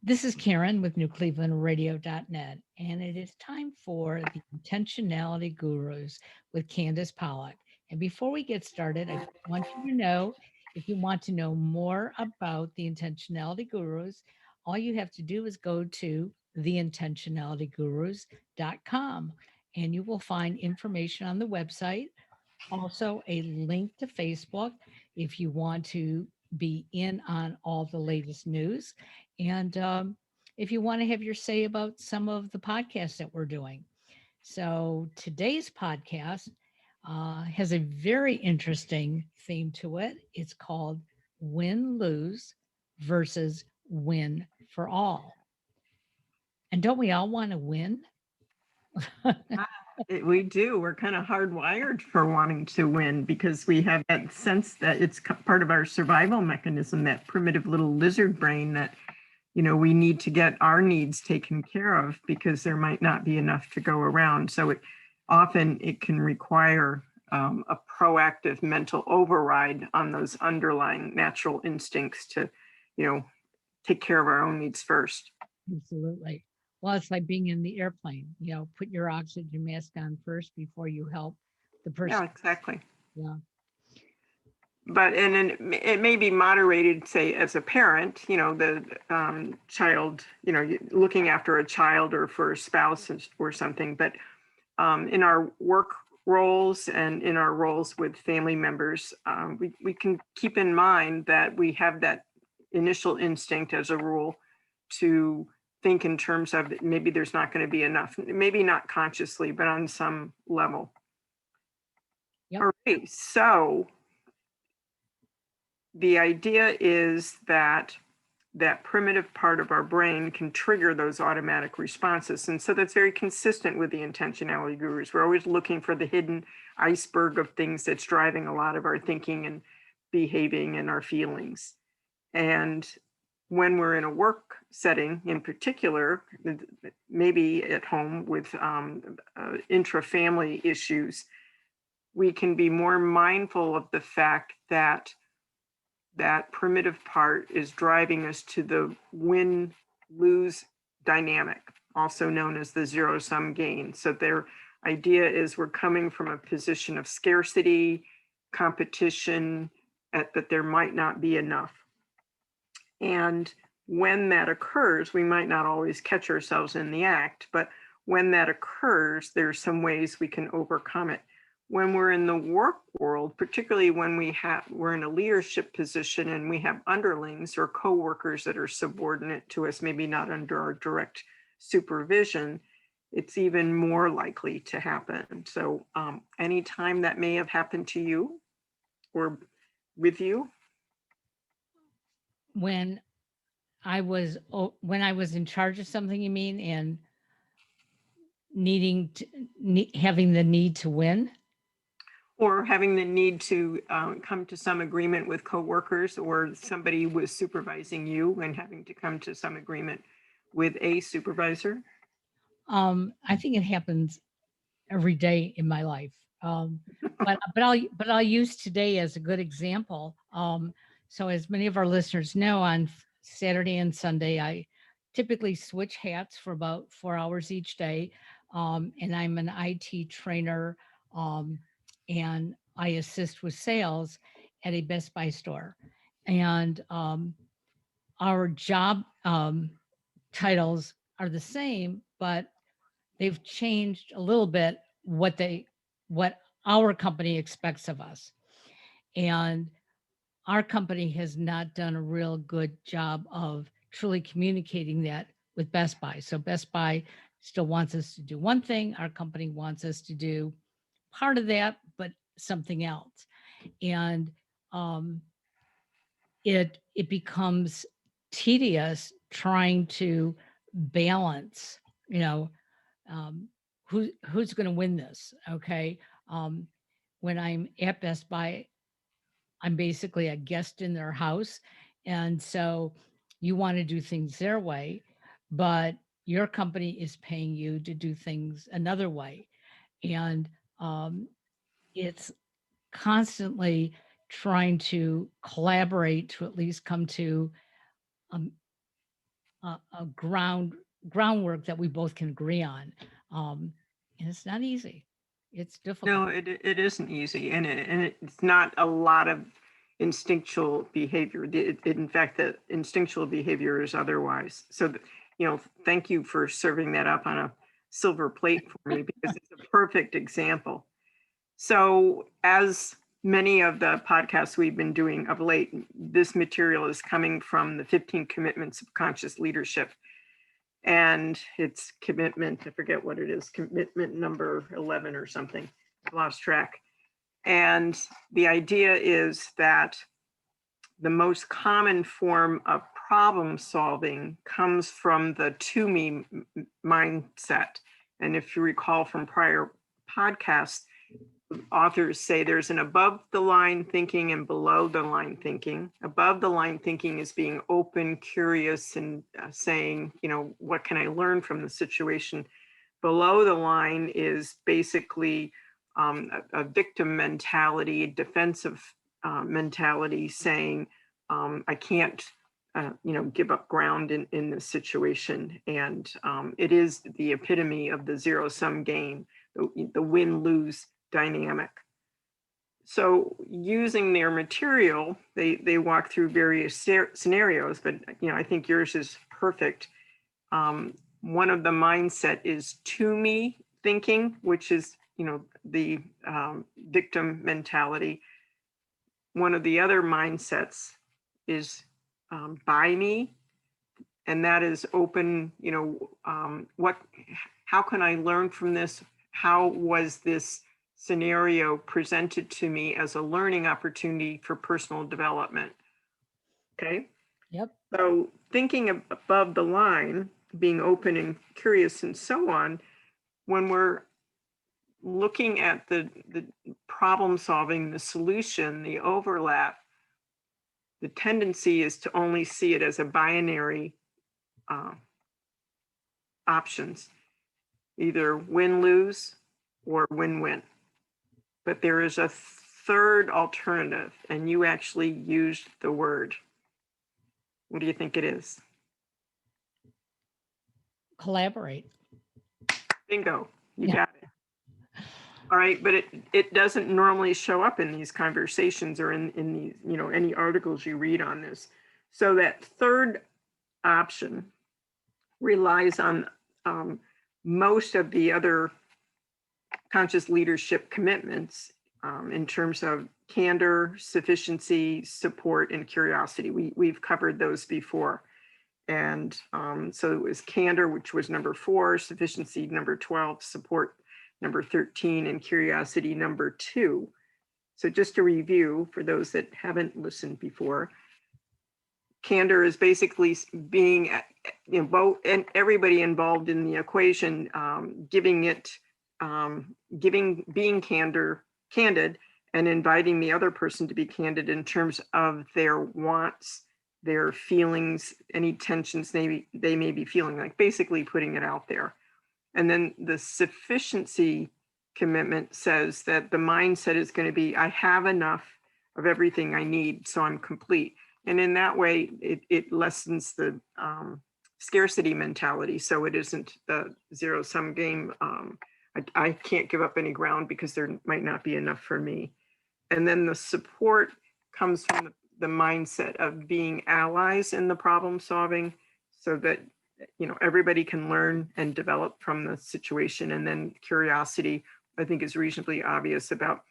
This is Karen with NewClevelandRadio.net, and it is time for the Intentionality Gurus with Candace Pollock. And before we get started, I want you to know if you want to know more about the Intentionality Gurus, all you have to do is go to theintentionalitygurus.com and you will find information on the website, also a link to Facebook if you want to be in on all the latest news. And if you want to have your say about some of the podcasts that we're doing. So today's podcast has a very interesting theme to it. It's called Win Lose versus Win for All. And don't we all want to win? We do. We're kind of hardwired for wanting to win because we have that sense that it's part of our survival mechanism, that primitive little lizard brain that, we need to get our needs taken care of because there might not be enough to go around. So it can require a proactive mental override on those underlying natural instincts to, take care of our own needs first. Absolutely. Well, it's like being in the airplane, put your oxygen mask on first before you help the person. Yeah, exactly. Yeah. But it may be moderated, say, as a parent, the child, looking after a child or for a spouse or something. But in our work roles and in our roles with family members, we can keep in mind that we have that initial instinct as a rule to think in terms of maybe there's not going to be enough, maybe not consciously, but on some level. Yep. All right, so the idea is that primitive part of our brain can trigger those automatic responses. And so that's very consistent with the intentionality gurus. We're always looking for the hidden iceberg of things that's driving a lot of our thinking and behaving and our feelings. And when we're in a work setting in particular, maybe at home with intra-family issues, we can be more mindful of the fact that primitive part is driving us to the win-lose dynamic, also known as the zero-sum game. So their idea is we're coming from a position of scarcity, competition, that there might not be enough. And when that occurs, we might not always catch ourselves in the act, but when that occurs, there's some ways we can overcome it. When we're in the work world, particularly when we're in a leadership position and we have underlings or coworkers that are subordinate to us, maybe not under our direct supervision, it's even more likely to happen. So anytime that may have happened to you or with you? When I was in charge of something, you mean, and having the need to win? Or having the need to come to some agreement with coworkers, or somebody was supervising you and having to come to some agreement with a supervisor? I think it happens every day in my life. But I'll use today as a good example. So as many of our listeners know, on Saturday and Sunday, I typically switch hats for about 4 hours each day. And I'm an IT trainer, and I assist with sales at a Best Buy store. And our job titles are the same, but they've changed a little bit what our company expects of us. And our company has not done a real good job of truly communicating that with Best Buy. So Best Buy still wants us to do one thing, our company wants us to do part of that, but something else. And it becomes tedious trying to balance, who's going to win this. Okay. When I'm at Best Buy, I'm basically a guest in their house. And so you want to do things their way, but your company is paying you to do things another way. And it's constantly trying to collaborate to at least come to um, a groundwork that we both can agree on. Um, and it's not easy. It's No, difficult. it isn't easy, and it's not a lot of instinctual behavior. In fact, the instinctual behavior is otherwise. So, thank you for serving that up on a silver plate for me because it's a perfect example. So, as many of the podcasts we've been doing of late, this material is coming from the 15 Commitments of Conscious Leadership. And it's commitment, I forget what it is, commitment number 11 or something. I've lost track. And the idea is that the most common form of problem solving comes from the to me mindset. And if you recall from prior podcasts, authors say there's an above the line thinking and below the line thinking. Above the line thinking is being open, curious, and saying, what can I learn from the situation? Below the line is basically a victim mentality, defensive mentality, saying, I can't, give up ground in this situation. And it is the epitome of the zero sum game, the win lose dynamic. So using their material, they walk through various scenarios, but I think yours is perfect. One of the mindset is to me thinking, which is the victim mentality. One of the other mindsets is by me, and that is open. How can I learn from this? How was this scenario presented to me as a learning opportunity for personal development? Okay. Yep. So thinking above the line, being open and curious and so on, when we're looking at the problem solving, the solution, the overlap, the tendency is to only see it as a binary uh, options, either win-lose or win-win. But there is a third alternative, and you actually used the word. What do you think it is? Collaborate. Bingo, you Yeah. got it. All right, but it doesn't normally show up in these conversations or in these, any articles you read on this. So that third option relies on most of the other conscious leadership commitments in terms of candor, sufficiency, support, and curiosity. We've covered those before. And so it was candor, which was number 4, sufficiency number 12, support number 13, and curiosity number 2. So just to review for those that haven't listened before, candor is basically being, both and everybody involved in the equation, being candid, and inviting the other person to be candid in terms of their wants, their feelings, any tensions they may be feeling, like basically putting it out there. And then the sufficiency commitment says that the mindset is going to be, I have enough of everything I need, so I'm complete. And in that way, it lessens the scarcity mentality. So it isn't the zero sum game. I can't give up any ground because there might not be enough for me. And then the support comes from the mindset of being allies in the problem solving, so that everybody can learn and develop from the situation. And then curiosity, I think, is reasonably obvious about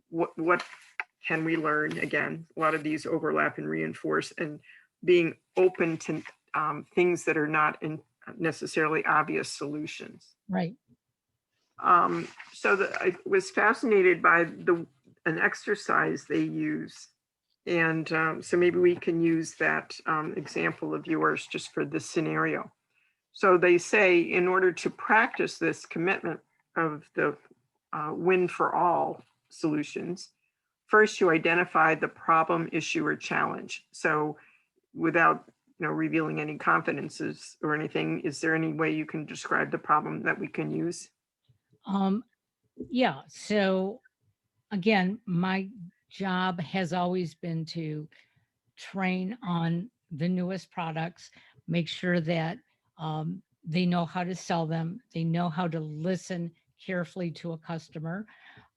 what can we learn. Again, a lot of these overlap and reinforce, and being open to things that are not necessarily obvious solutions. Right. So I was fascinated by an exercise they use. And so maybe we can use that example of yours just for this scenario. So they say, in order to practice this commitment of the win for all solutions, first you identify the problem, issue, or challenge. So without revealing any confidences or anything, is there any way you can describe the problem that we can use? Yeah. So again, my job has always been to train on the newest products, make sure that they know how to sell them, they know how to listen carefully to a customer.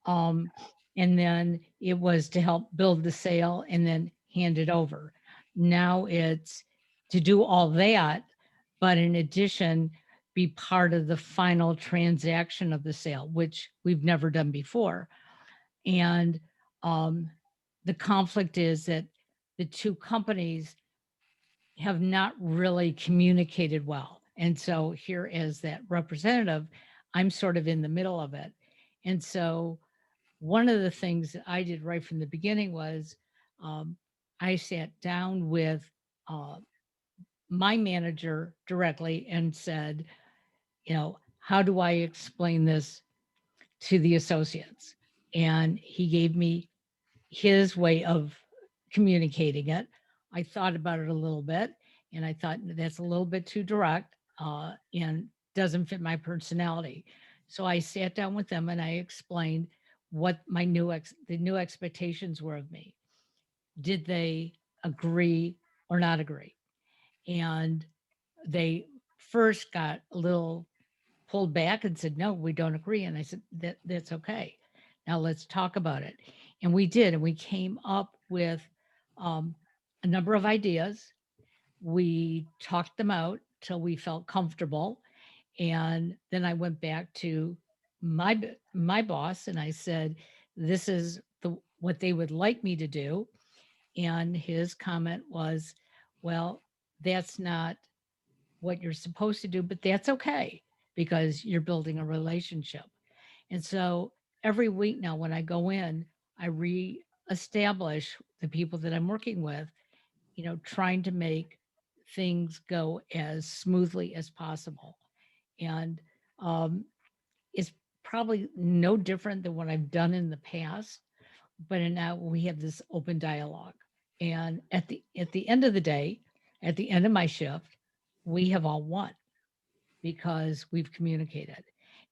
Um, and then it was to help build the sale and then hand it over. Now it's to do all that, but in addition, be part of the final transaction of the sale, which we've never done before. And um, the conflict is that the two companies have not really communicated well. And so here as that representative, I'm sort of in the middle of it. And so one of the things that I did right from the beginning was um, I sat down with uh, my manager directly and said, how do I explain this to the associates? And he gave me his way of communicating it. I thought about it a little bit and I thought that's a little bit too direct and doesn't fit my personality. So I sat down with them and I explained what my the new expectations were of me. Did they agree or not agree? And they first got a little pulled back and said, no, we don't agree. And I said, that's okay. Now let's talk about it. And we did. And we came up with um, a number of ideas. We talked them out till we felt comfortable. And then I went back to my boss and I said, this is what they would like me to do. And his comment was, well, that's not what you're supposed to do, but that's okay because you're building a relationship. And so every week now, when I go in, I reestablish the people that I'm working with, trying to make things go as smoothly as possible. And um, it's probably no different than what I've done in the past, but now we have this open dialogue. And at the end of the day, at the end of my shift, we have all won because we've communicated.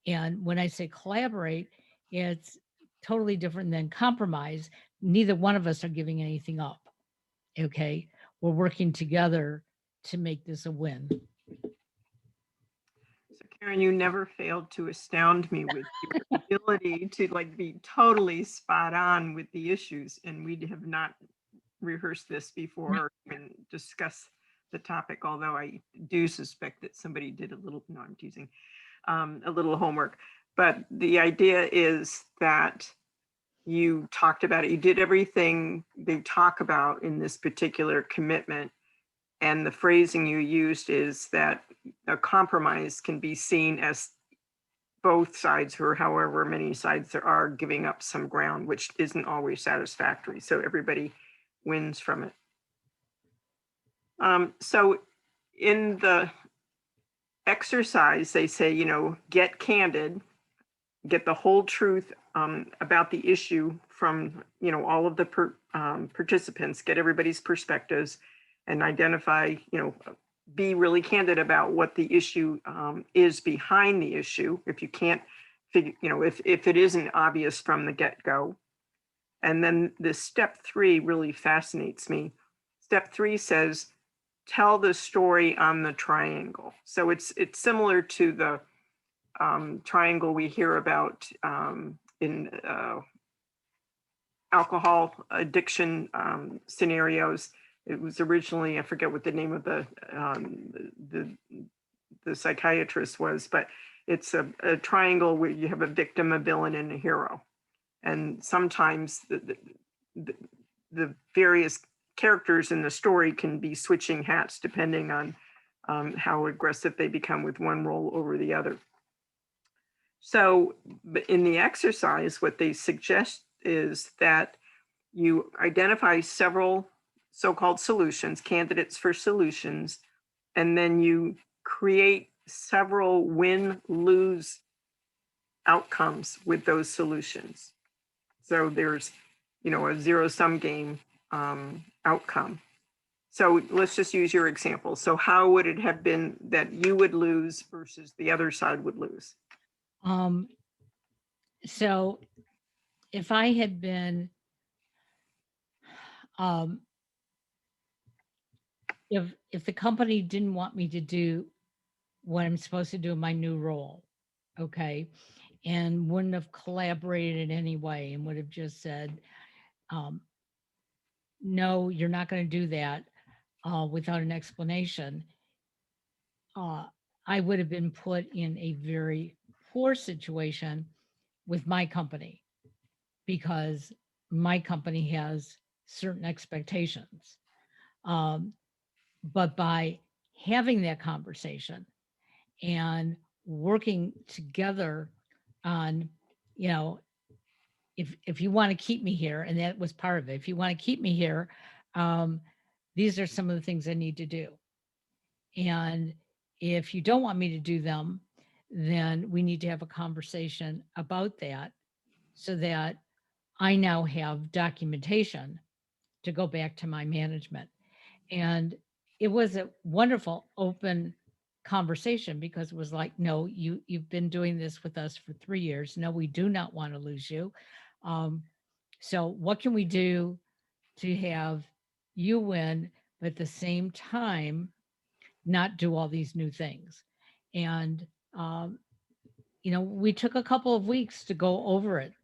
And when I say collaborate, it's totally different than compromise. Neither one of us are giving anything up. Okay. We're working together to make this a win. So Karen, you never failed to astound me with your ability to like be totally spot on with the issues. And we have not rehearsed this before or even discussed the topic, although I do suspect that somebody did a little, no, I'm teasing, a little homework. But the idea is that you talked about it, you did everything they talk about in this particular commitment. And the phrasing you used is that a compromise can be seen as both sides, or however many sides there are, giving up some ground, which isn't always satisfactory. So everybody wins from it. So in the exercise, they say, get candid, get the whole truth about the issue from, all of the participants, get everybody's perspectives and identify, be really candid about what the issue is behind the issue. If you can't figure, if it isn't obvious from the get-go. And then this step 3 really fascinates me. Step 3 says, tell the story on the triangle. So it's similar to the triangle we hear about in alcohol addiction scenarios. It was originally, I forget what the name of the psychiatrist was, but it's a triangle where you have a victim, a villain, and a hero. And sometimes the various characters in the story can be switching hats depending on how aggressive they become with one role over the other. So in the exercise, what they suggest is that you identify several so-called solutions, candidates for solutions, and then you create several win-lose outcomes with those solutions. So there's, a zero-sum game outcome. So let's just use your example. So how would it have been that you would lose versus the other side would lose? So if I had been um, if the company didn't want me to do what I'm supposed to do in my new role, okay, and wouldn't have collaborated in any way and would have just said, um, no, you're not going to do that without an explanation, uh, I would have been put in a very poor situation with my company because my company has certain expectations. Um, but by having that conversation and working together on, you know, if you want to keep me here, and that was part of it. If you want to keep me here, um, these are some of the things I need to do. And if you don't want me to do them, then we need to have a conversation about that so that I now have documentation to go back to my management. And it was a wonderful open conversation because it was like, no, you've been doing this with us for 3 years. No, we do not want to lose you. Um, so what can we do to have you win, but at the same time not do all these new things? And um, we took a couple of weeks to go over it,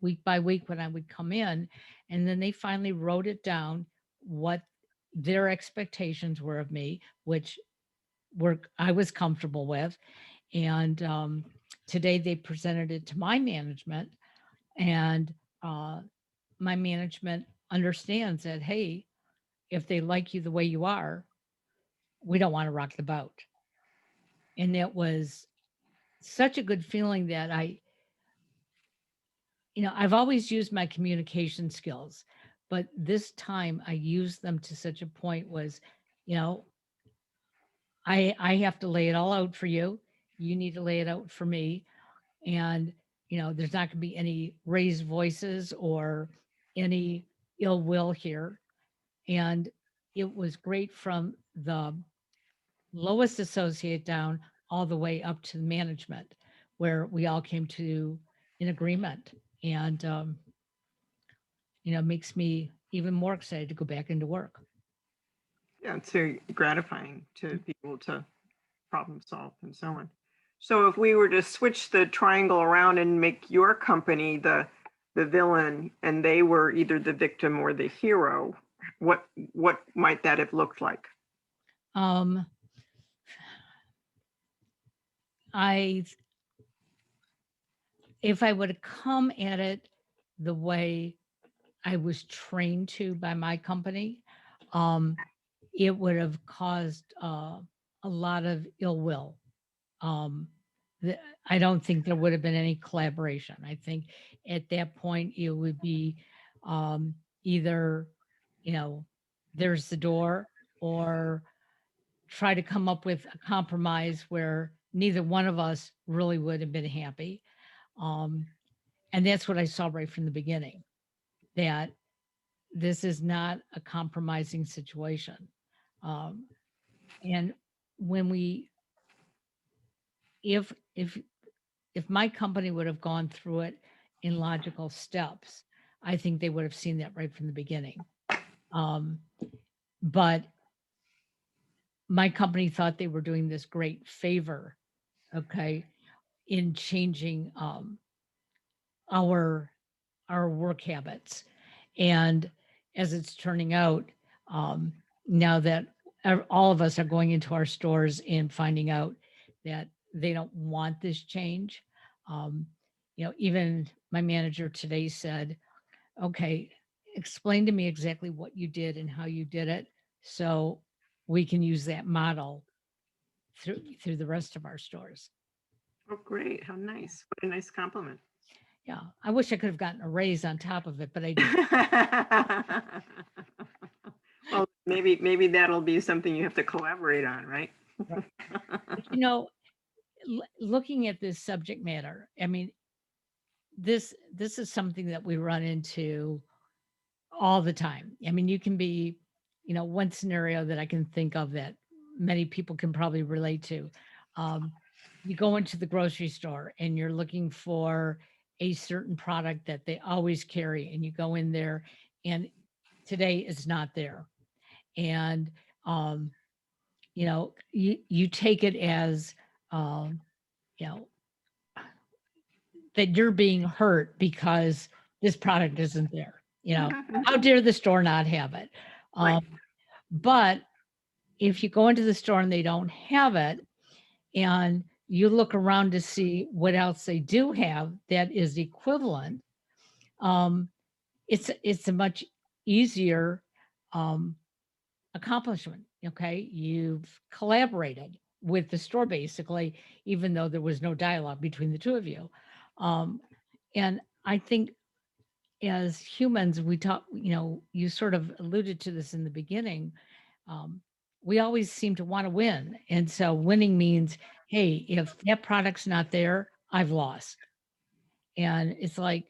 week by week when I would come in. And then they finally wrote it down what their expectations were of me, which I was comfortable with. And today they presented it to my management, and uh, my management understands that, hey, if they like you the way you are, we don't want to rock the boat. And it was such a good feeling that I've always used my communication skills, but this time I used them to such a point was, you know, I have to lay it all out for you. You need to lay it out for me. And, there's not going to be any raised voices or any ill will here. And it was great from the lowest associate down all the way up to the management, where we all came to an agreement. And, makes me even more excited to go back into work. Yeah, it's very gratifying to be able to problem solve and so on. So if we were to switch the triangle around and make your company the villain and they were either the victim or the hero, what might that have looked like? Um, I if I would have come at it the way I was trained to by my company, um, it would have caused a lot of ill will. Um, I don't think there would have been any collaboration. I think at that point it would be either, you know, there's the door, or try to come up with a compromise where neither one of us really would have been happy. Um, and that's what I saw right from the beginning, that this is not a compromising situation. Um, and when we, if if my company would have gone through it in logical steps, I think they would have seen that right from the beginning. Um, but my company thought they were doing this great favor, okay, in changing our our work habits. And as it's turning out, um, now that all of us are going into our stores and finding out that they don't want this change, um, even my manager today said, okay, explain to me exactly what you did and how you did it so we can use that model through the rest of our stores. Oh, great. How nice. What a nice compliment. Yeah, I wish I could have gotten a raise on top of it, but I didn't. Well, maybe that'll be something you have to collaborate on, right? Right. But, looking at this subject matter, I mean, this is something that we run into all the time. I mean, you can be, one scenario that I can think of that many people can probably relate to. Um, you go into the grocery store and you're looking for a certain product that they always carry, and you go in there and today it's not there. And um, you take it as, um, you know, that you're being hurt because this product isn't there. How dare the store not have it? Right. Um, but if you go into the store and they don't have it, and you look around to see what else they do have that is equivalent, um, it's a much easier um, accomplishment. Okay, you've collaborated with the store basically, even though there was no dialogue between the two of you. Um, and I think as humans, we talk. You sort of alluded to this in the beginning. Um, we always seem to want to win, and so winning means, hey, if that product's not there, I've lost. And it's like,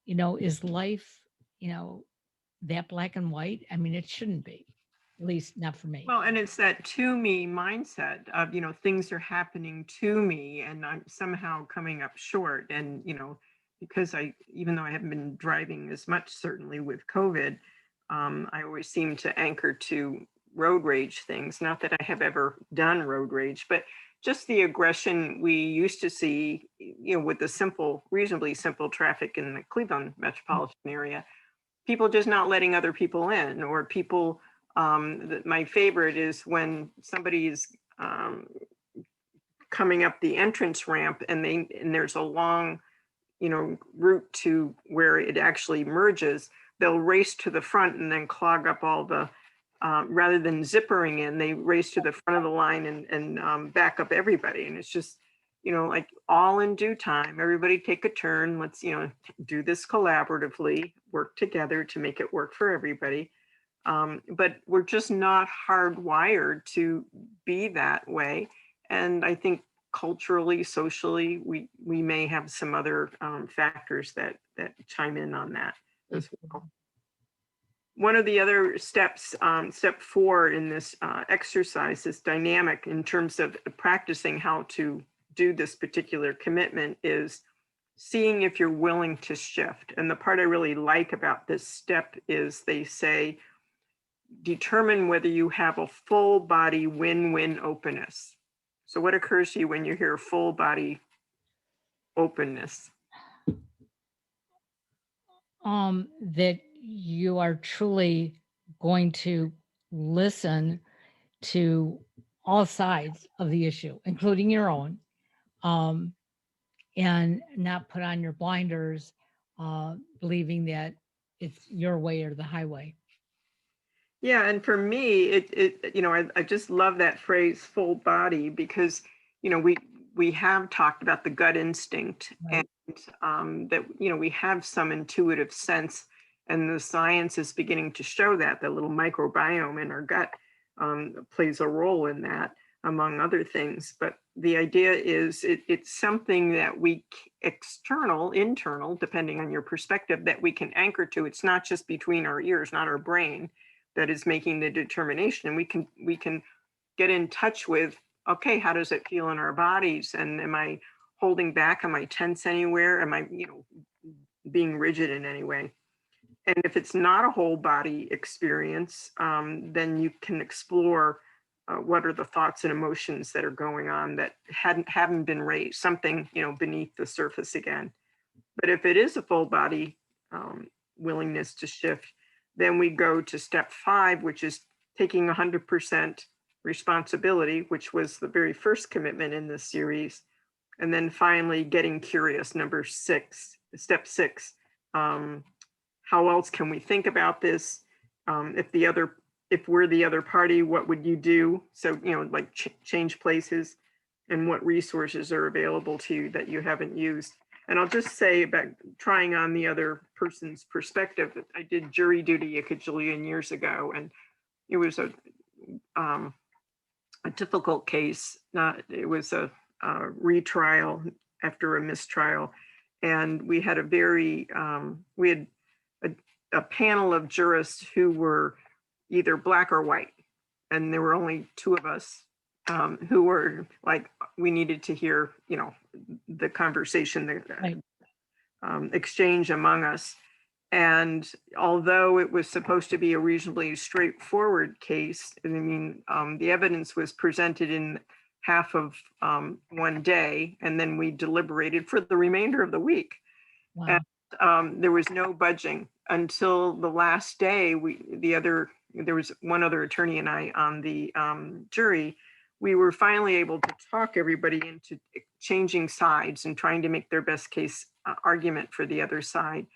is life, you know, that black and white? I mean, it shouldn't be, at least not for me. Well, and it's that to me mindset of, things are happening to me and I'm somehow coming up short. And, because even though I haven't been driving as much, certainly with COVID, I always seem to anchor to road rage things. Not that I have ever done road rage, but just the aggression we used to see, with the reasonably simple traffic in the Cleveland metropolitan area, people just not letting other people in, or people. My favorite is when somebody is coming up the entrance ramp and there's a long, route to where it actually merges. They'll race to the front and then clog up all the. Rather than zippering in, they race to the front of the line and back up everybody. And it's just, like all in due time. Everybody take a turn. Let's, do this collaboratively, work together to make it work for everybody. But we're just not hardwired to be that way. And I think culturally, socially, we may have some other factors that chime in on that as well. One of the other steps, step 4 in this exercise, is dynamic in terms of practicing how to do this particular commitment, is seeing if you're willing to shift. And the part I really like about this step is they say, determine whether you have a full body win-win openness. So what occurs to you when you hear full body openness? That you are truly going to listen to all sides of the issue, including your own, um, and not put on your blinders, believing that it's your way or the highway. Yeah, and for me, I just love that phrase "full body" because we have talked about the gut instinct, and Right. that we have some intuitive sense, and the science is beginning to show that the little microbiome in our gut plays a role in that, among other things. But the idea is it's something that external, internal, depending on your perspective, that we can anchor to. It's not just between our ears, not our brain, that is making the determination. And we can get in touch with, okay, how does it feel in our bodies? And am I holding back? Am I tense anywhere? Am I, being rigid in any way? And if it's not a whole body experience, then you can explore what are the thoughts and emotions that are going on that haven't been raised, something beneath the surface again. But if it is a full body willingness to shift, then we go to step 5, which is taking 100% responsibility, which was the very first commitment in this series. And then finally getting curious, number 6, step 6. How else can we think about this? If we're the other party, what would you do? So, like change places, and what resources are available to you that you haven't used. And I'll just say about trying on the other person's perspective. I did jury duty a cajillion years ago, and it was a difficult case. It was a retrial after a mistrial, and we had a panel of jurists who were either black or white, and there were only 2 of us who were like, we needed to hear, the conversation, the Right. exchange among us. And although it was supposed to be a reasonably straightforward case, I mean, the evidence was presented in half of one day, and then we deliberated for the remainder of the week. And Wow. there was no budging until the last day. There was one other attorney and I on the jury. We were finally able to talk everybody into changing sides and trying to make their best case argument for the other side.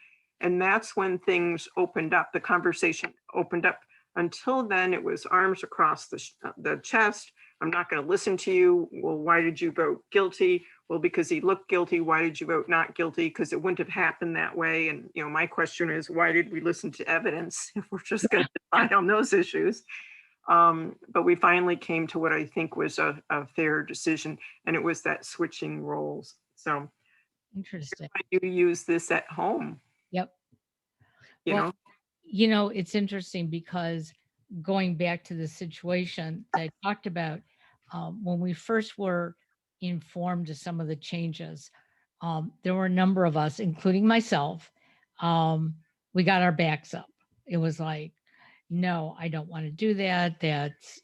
And that's when things opened up. The conversation opened up. Until then, it was arms across the chest. I'm not going to listen to you. Well, why did you vote guilty? Well, because he looked guilty. Why did you vote not guilty? Because it wouldn't have happened that way. And, my question is, why did we listen to evidence if we're just going to decide on those issues? But we finally came to what I think was a fair decision, and it was that switching roles. So Interesting. you use this at home, Yep. you Well, know? it's interesting because going back to the situation that I talked about, when we first were informed of some of the changes, there were a number of us, including myself, um, we got our backs up. It was like, no, I don't want to do that. That's,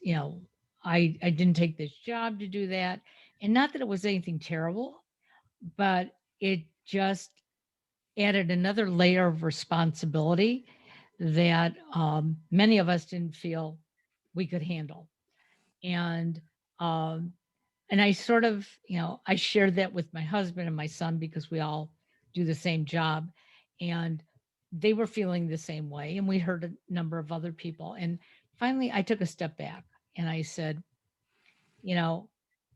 I didn't take this job to do that. And not that it was anything terrible, but it just added another layer of responsibility that many of us didn't feel we could handle. And um, and I sort of, I shared that with my husband and my son because we all do the same job, and they were feeling the same way. And we heard a number of other people. And finally, I took a step back and I said, you know,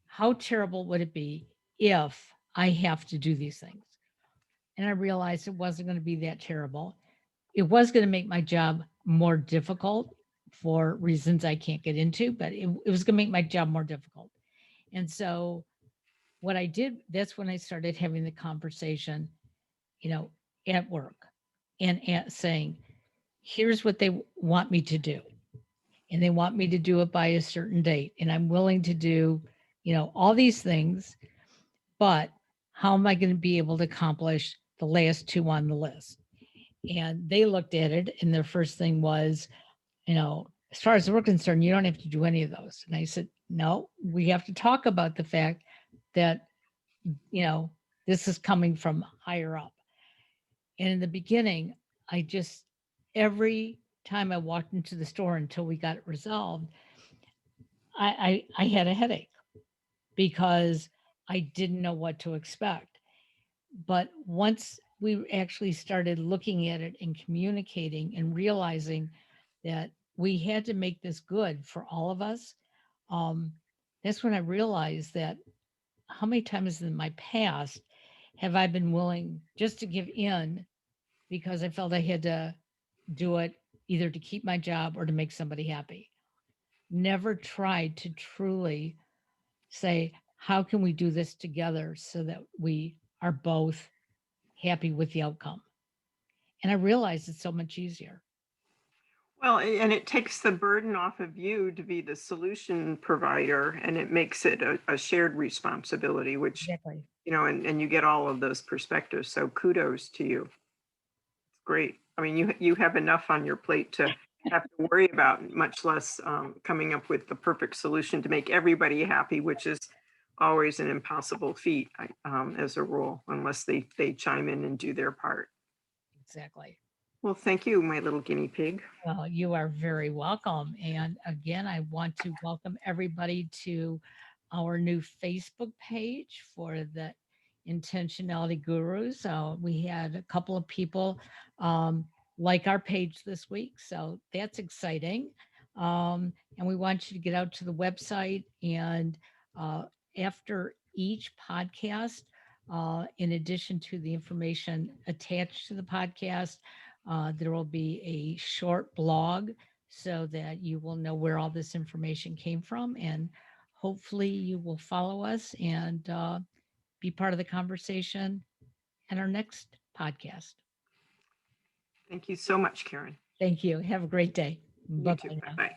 how terrible would it be if I have to do these things? And I realized it wasn't going to be that terrible. It was going to make my job more difficult for reasons I can't get into, but it was going to make my job more difficult. And so what I did, that's when I started having the conversation, you know, at work and saying, here's what they want me to do. And they want me to do it by a certain date. And I'm willing to do, all these things, but how am I going to be able to accomplish the last two on the list? And they looked at it, and their first thing was, as far as we're concerned, you don't have to do any of those. And I said, no, we have to talk about the fact that, this is coming from higher up. And in the beginning, I just, every time I walked into the store until we got it resolved, I had a headache because I didn't know what to expect. But once we actually started looking at it and communicating and realizing that we had to make this good for all of us, um, that's when I realized that how many times in my past have I been willing just to give in because I felt I had to do it either to keep my job or to make somebody happy. Never tried to truly say, how can we do this together so that we are both happy with the outcome? And I realized it's so much easier. Well, and it takes the burden off of you to be the solution provider, and it makes it a shared responsibility, which, Exactly. and you get all of those perspectives. So kudos to you. It's great. I mean, you have enough on your plate to have to worry about, much less coming up with the perfect solution to make everybody happy, which is always an impossible feat, as a rule, unless they chime in and do their part. Exactly. Well, thank you, my little guinea pig. Well, you are very welcome. And again, I want to welcome everybody to our new Facebook page for the Intentionality Gurus. We had a couple of people like our page this week, so that's exciting. And we want you to get out to the website and after each podcast, in addition to the information attached to the podcast, there will be a short blog so that you will know where all this information came from. And hopefully, you will follow us and be part of the conversation at our next podcast. Thank you so much, Karen. Thank you. Have a great day. You Bye too. bye Bye now. bye.